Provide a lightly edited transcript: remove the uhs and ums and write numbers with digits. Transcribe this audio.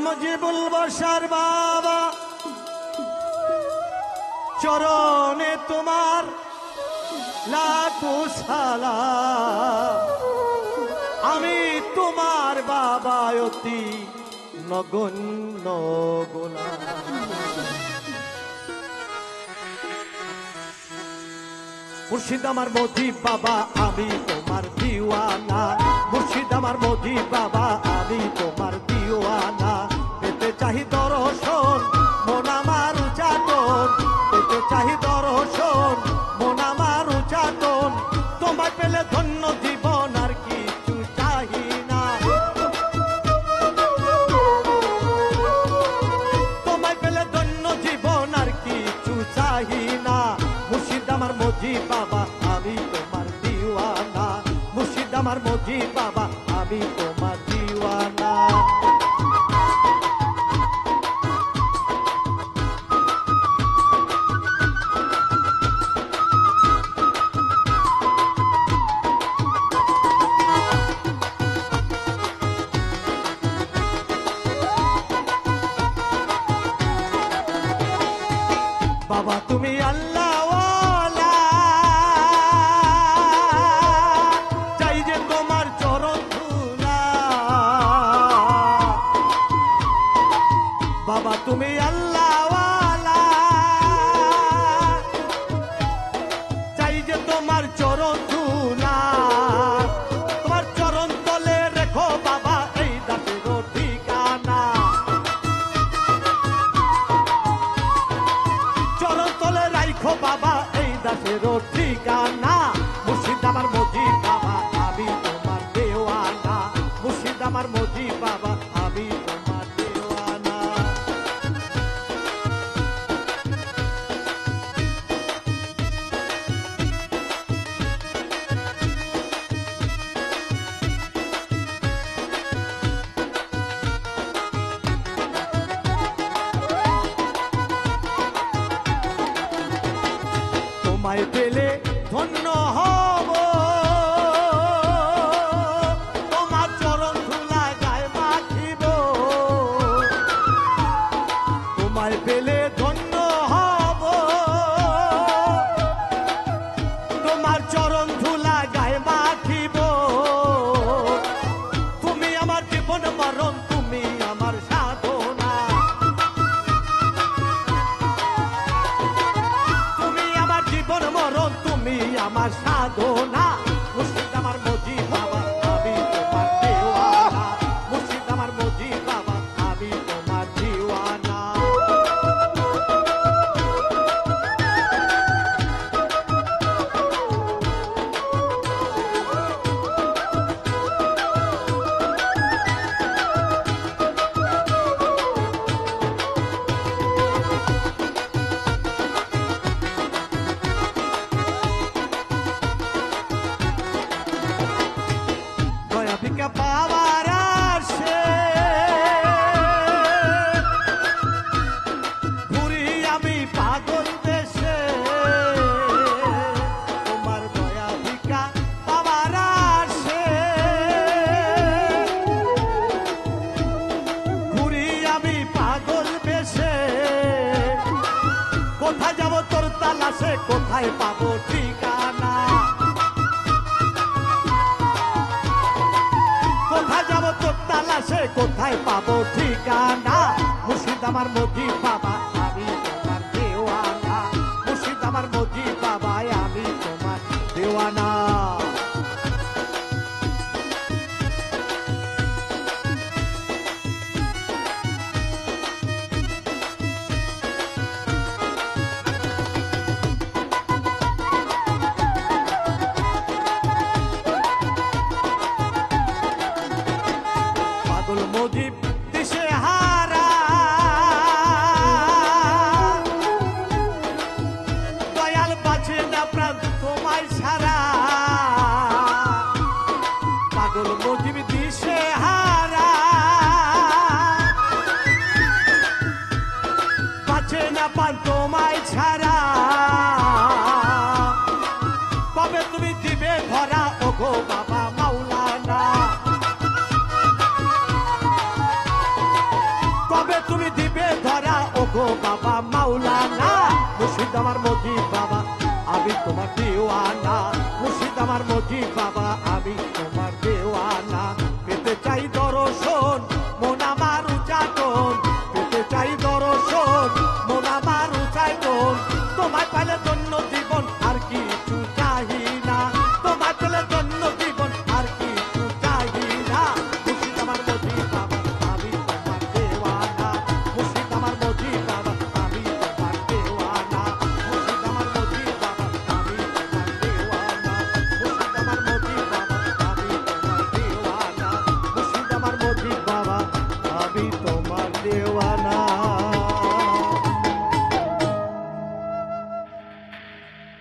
মুজিবুল বশর বাবা চরণে তোমার লাখো সালাম। আমি তোমার বাবা অতি নগণ্য গোলাম। মুর্শিদ আমার মুজিব বাবা আমি তোমার দিওয়ানা। মুর্শিদ আমার মুজিব বাবা আমি তোমার দিওয়ানা। পেতে চাহি দর্শন মন আমার উচাটন। পেতে চাহি দর্শন মন আমার উচাটন। তোমায় পেলে ধন্য জীবন আর কিছু চাহি না। তোমায় পেলে ধন্য জীবন আর কিছু চাহি না। মুর্শিদ আমার মুজিব বাবা আমি তোমার দিওয়ানা। মুর্শিদ আমার মুজিব বাবা আমি তোমার দিওয়ানা। বাবা তুমি আল্লাহ ওয়ালা, চাই যে তোমার চরণ ধুলা। বাবা তুমি আল্লাহ ওয়ালা, চাই যে তোমার চরণ ধুলা। তোমার চরণ তলে রেখো বাবা এই দাসের ঠিকানা। চরণ তলে রাখো বাবা এই দাসের ঠিকানা। মুর্শিদ আমার মুজিব বাবা আমি তোমার দেওয়ানা। মুর্শিদ আমার মুজিব বাবা আমি তোমার দেওয়ানা। তোমায় পেলে ধন্য হব, তোমার চরণ ধুলা গায়ে মাখিব। তোমায় পেলে ধন্য হব, তোমার চরণ ধুলা গায়ে মাখিব। তুমি আমার জীবন মরণ, তুমি আমার সাধনা। জীবন মরণ তুমি আমার সাধনা। মুর্শিদ আমার মুজিব বাবা আমি তোমার দেওয়ানা। মুর্শিদ আমার মুজিব বাবা আমি তোমার দিওয়ানা। ভিক্ষা পাওয়ার আসে ঘুরি আমি পাগল দেশে। তোমার দয়া ভিক্ষা পাওয়ার আসে ঘুরি আমি পাগল বেশে। কোথায় যাব তোর তালাশে, কোথায় পাবো ঠিকানা। কোথায় যাব তোর তালাশে, কোথায় পাবো ঠিকানা। মুর্শিদ আমার মুজিব বাবা আমি তোমার দেওয়ানা। মুর্শিদ আমার মুজিব বাবা আমি তোমার দেওয়ানা। পাগল মুজিব দিশে হারা, দয়াল বাঁচে না প্রাণ তোমায় ছাড়া। কবে তুমি দিবে ধরা ও গো বাবা মাওলানা, মুর্শিদ আমার মজিদ বাবা আমি তোমার দিওয়ানা।